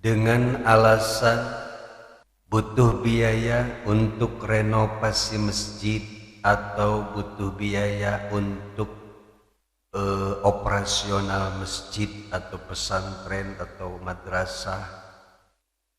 dengan alasan butuh biaya untuk renovasi masjid atau butuh biaya untuk operasional masjid atau pesantren atau madrasah.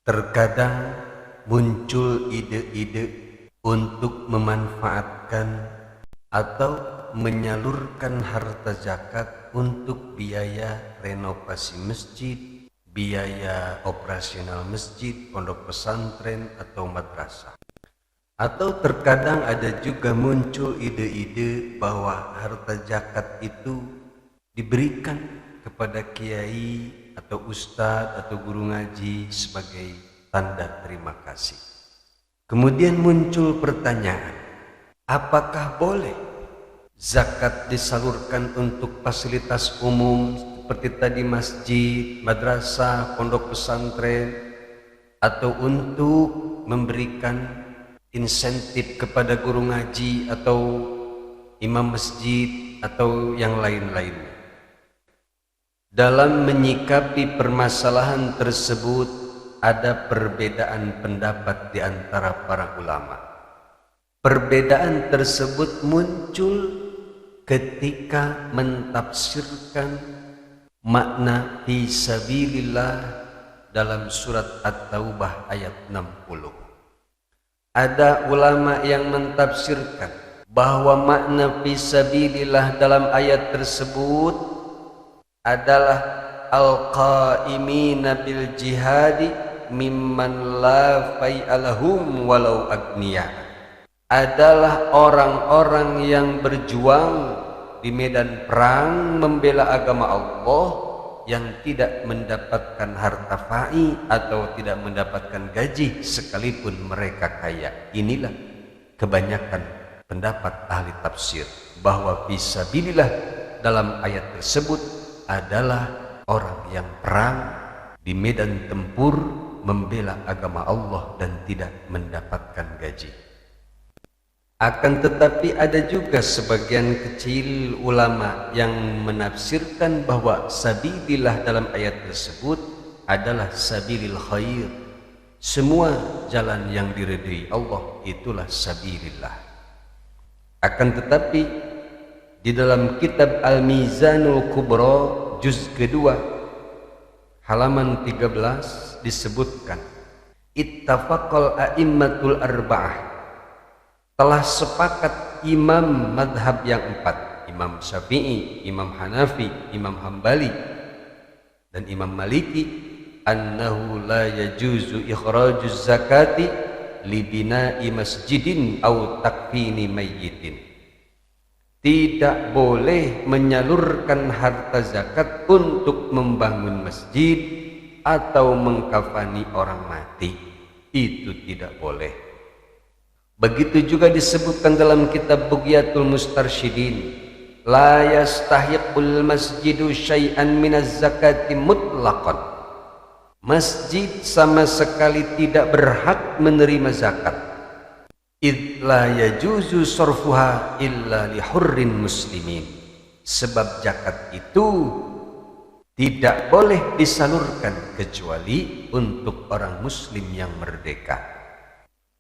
Terkadang muncul ide-ide untuk memanfaatkan atau menyalurkan harta zakat untuk biaya renovasi masjid, biaya operasional masjid, pondok pesantren atau madrasah. Atau terkadang ada juga muncul ide-ide bahwa harta zakat itu diberikan kepada kiai atau ustadz atau guru ngaji sebagai tanda terima kasih. Kemudian muncul pertanyaan, apakah boleh zakat disalurkan untuk fasilitas umum seperti tadi masjid, madrasah, pondok pesantren, atau untuk memberikan insentif kepada guru ngaji atau imam masjid atau yang lain-lainnya? Dalam menyikapi permasalahan tersebut ada perbedaan pendapat di antara para ulama. Perbedaan tersebut muncul ketika mentafsirkan makna fi sabilillah dalam surat At-Taubah ayat 60. Ada ulama yang mentafsirkan bahwa makna fi sabilillah dalam ayat tersebut adalah al-qa'imina bil jihadi mimman la fai'alahum walau agniya, adalah orang-orang yang berjuang di medan perang membela agama Allah yang tidak mendapatkan harta fai atau tidak mendapatkan gaji sekalipun mereka kaya. Inilah kebanyakan pendapat ahli tafsir bahwa fisabilillah dalam ayat tersebut adalah orang yang perang di medan tempur membela agama Allah dan tidak mendapatkan gaji. Akan tetapi ada juga sebagian kecil ulama yang menafsirkan bahwa sabilillah dalam ayat tersebut adalah sabilil khair. Semua jalan yang diridhai Allah itulah sabilillah. Akan tetapi di dalam kitab Al-Mizanul Kubra juz kedua halaman 13 disebutkan ittafaqal a'immatul arba'ah, telah sepakat imam madhab yang empat, Imam Syafi'i, Imam Hanafi, Imam Hambali dan Imam Maliki, annahu la yajuzu ikhrajuz zakati li bina'i masjidin aw takfini mayyitin. Tidak boleh menyalurkan harta zakat untuk membangun masjid atau mengkafani orang mati. Itu tidak boleh. Begitu juga disebutkan dalam kitab Bughyatul Mustarsyidin, la yastahiqul masjidu syai'an minaz zakati mutlaqan. Masjid sama sekali tidak berhak menerima zakat. Idh la yajuzu sorfuha illa li hurrin muslimin. Sebab zakat itu tidak boleh disalurkan kecuali untuk orang muslim yang merdeka,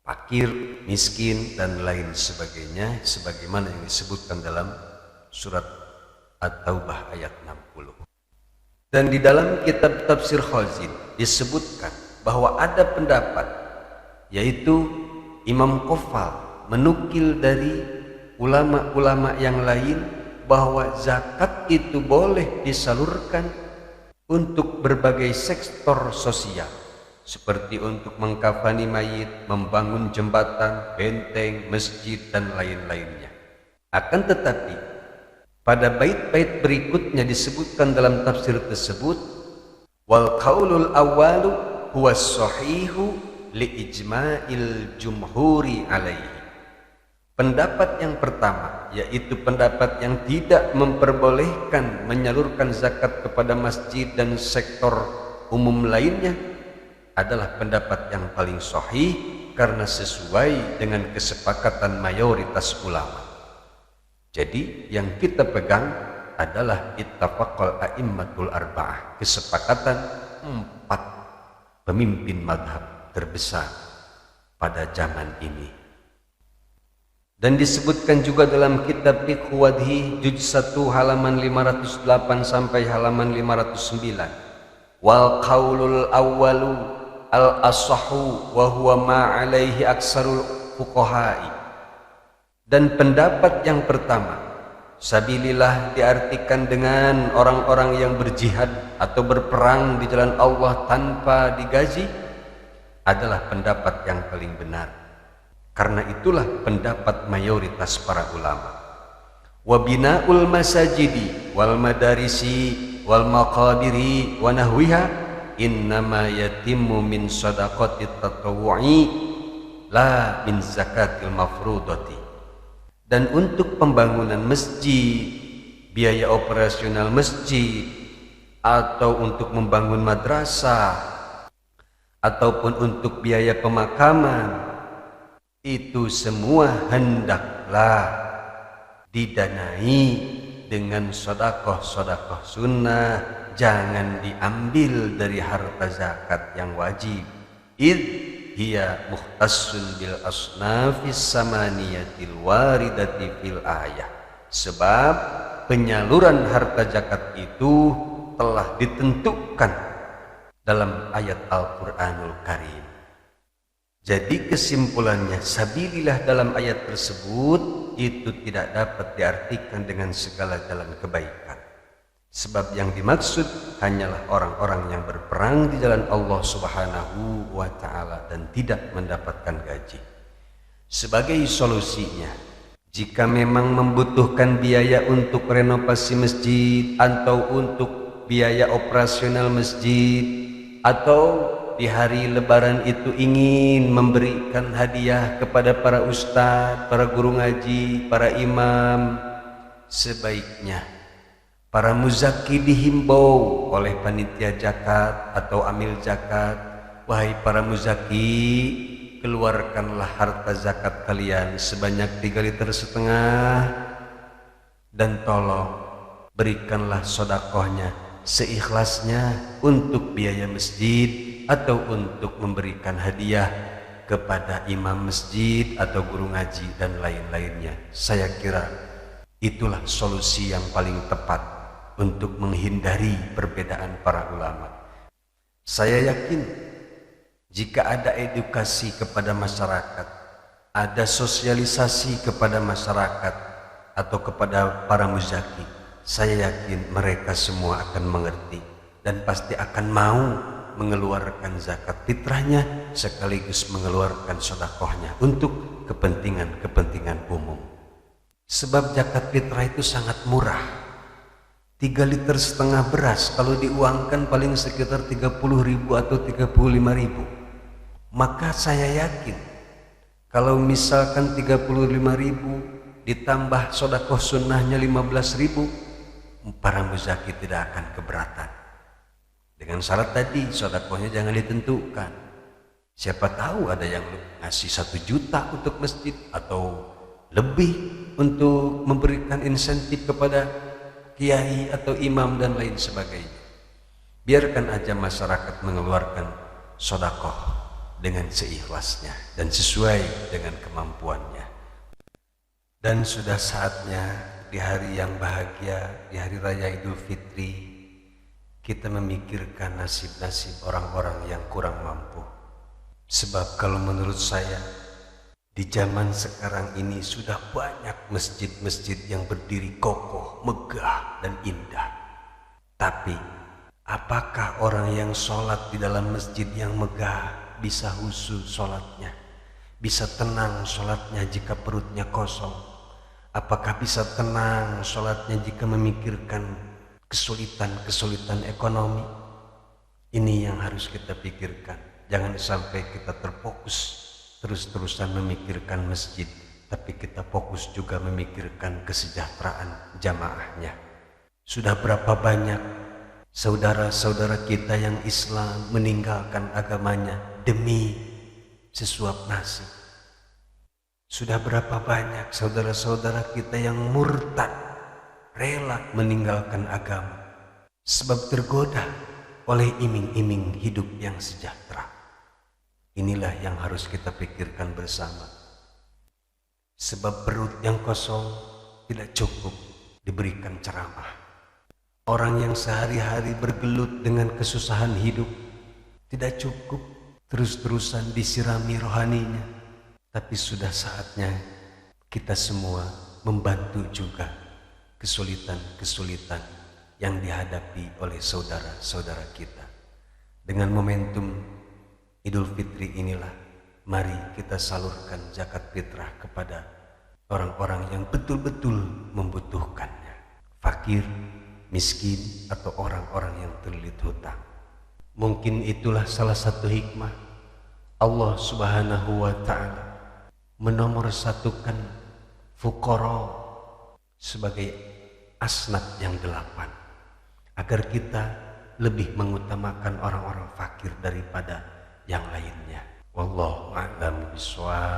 fakir, miskin dan lain sebagainya, sebagaimana yang disebutkan dalam surat At-Taubah ayat 60. Dan di dalam kitab Tafsir Khazin disebutkan bahwa ada pendapat, yaitu Imam Qofal menukil dari ulama-ulama yang lain bahwa zakat itu boleh disalurkan untuk berbagai sektor sosial, seperti untuk mengkafani mayit, membangun jembatan, benteng, masjid dan lain-lainnya. Akan tetapi pada bait-bait berikutnya disebutkan dalam tafsir tersebut, wal qaulul awwalu huwas sahihu li'ijma'il jumhuri alaihi. Pendapat yang pertama, yaitu pendapat yang tidak memperbolehkan menyalurkan zakat kepada masjid dan sektor umum lainnya, adalah pendapat yang paling sahih karena sesuai dengan kesepakatan mayoritas ulama. Jadi yang kita pegang adalah ittafaqal a'immatul arba'ah, kesepakatan empat pemimpin madhab terbesar pada zaman ini. Dan disebutkan juga dalam kitab Fiqh Wadhi juz 1 halaman 508 sampai halaman 509. Wal qaulul awwalu al asahhu wa huwa ma alaihi aksarul fuqaha'i. Dan pendapat yang pertama, sabilillah diartikan dengan orang-orang yang berjihad atau berperang di jalan Allah tanpa digaji, adalah pendapat yang paling benar. Karena itulah pendapat mayoritas para ulama. Wa bina'ul masajidi wal madarisi wal maqabiri wa nahwiha innama yatimmu min shadaqatit tatawwu'i la min zakatil mafrudati. Dan untuk pembangunan masjid, biaya operasional masjid, atau untuk membangun madrasah, ataupun untuk biaya pemakaman, itu semua hendaklah didanai dengan sedekah-sedekah sunnah, jangan diambil dari harta zakat yang wajib. Hiya mukhtassun bil asnafis samaniyatil waridati fil ayah. Sebab penyaluran harta zakat itu telah ditentukan dalam ayat Al-Quranul Karim. Jadi kesimpulannya, sabilillah dalam ayat tersebut itu tidak dapat diartikan dengan segala jalan kebaikan. Sebab yang dimaksud hanyalah orang-orang yang berperang di jalan Allah Subhanahu wa ta'ala dan tidak mendapatkan gaji. Sebagai solusinya, jika memang membutuhkan biaya untuk renovasi masjid atau untuk biaya operasional masjid, atau di hari lebaran itu ingin memberikan hadiah kepada para ustadz, para guru ngaji, para imam, sebaiknya para muzaki dihimbau oleh panitia zakat atau amil zakat, wahai para muzaki, keluarkanlah harta zakat kalian sebanyak 3,5 liter dan tolong berikanlah sedekahnya seikhlasnya untuk biaya masjid atau untuk memberikan hadiah kepada imam masjid atau guru ngaji dan lain-lainnya. Saya kira itulah solusi yang paling tepat untuk menghindari perbedaan para ulama. Saya yakin jika ada edukasi kepada masyarakat, ada sosialisasi kepada masyarakat atau kepada para muzaki, saya yakin mereka semua akan mengerti dan pasti akan mau mengeluarkan zakat fitrahnya sekaligus mengeluarkan sedekahnya untuk kepentingan-kepentingan umum. Sebab zakat fitrah itu sangat murah. 3,5 liter beras kalau diuangkan paling sekitar 30.000 atau 35.000. Maka saya yakin kalau misalkan 35.000 ditambah sedekah sunnahnya 15.000, para muzaki tidak akan keberatan. Dengan syarat tadi sedekahnya jangan ditentukan. Siapa tahu ada yang ngasih 1 juta untuk masjid atau lebih untuk memberikan insentif kepada kiai atau imam dan lain sebagainya. Biarkan aja masyarakat mengeluarkan sedekah dengan seikhlasnya dan sesuai dengan kemampuannya. Dan sudah saatnya di hari yang bahagia, di hari raya Idul Fitri, kita memikirkan nasib-nasib orang-orang yang kurang mampu. Sebab kalau menurut saya, di zaman sekarang ini sudah banyak masjid-masjid yang berdiri kokoh, megah dan indah. Tapi apakah orang yang sholat di dalam masjid yang megah bisa khusyuk sholatnya? Bisa tenang sholatnya jika perutnya kosong? Apakah bisa tenang sholatnya jika memikirkan kesulitan-kesulitan ekonomi? Ini yang harus kita pikirkan. Jangan sampai kita terfokus terus-terusan memikirkan masjid, tapi kita fokus juga memikirkan kesejahteraan jamaahnya. Sudah berapa banyak saudara-saudara kita yang Islam meninggalkan agamanya demi sesuap nasi? Sudah berapa banyak saudara-saudara kita yang murtad, rela meninggalkan agama sebab tergoda oleh iming-iming hidup yang sejahtera. Inilah yang harus kita pikirkan bersama. Sebab perut yang kosong tidak cukup diberikan ceramah. Orang yang sehari-hari bergelut dengan kesusahan hidup tidak cukup terus-terusan disirami rohaninya. Tapi sudah saatnya kita semua membantu juga kesulitan-kesulitan yang dihadapi oleh saudara-saudara kita. Dengan momentum Idul Fitri inilah, mari kita salurkan zakat fitrah kepada orang-orang yang betul-betul membutuhkannya. Fakir, miskin, atau orang-orang yang terlilit hutang. Mungkin itulah salah satu hikmah Allah Subhanahu wa ta'ala menomorsatukan fuqara sebagai asnaf yang 8, agar kita lebih mengutamakan orang-orang fakir daripada yang lainnya. Wallahu a'lam bishawab.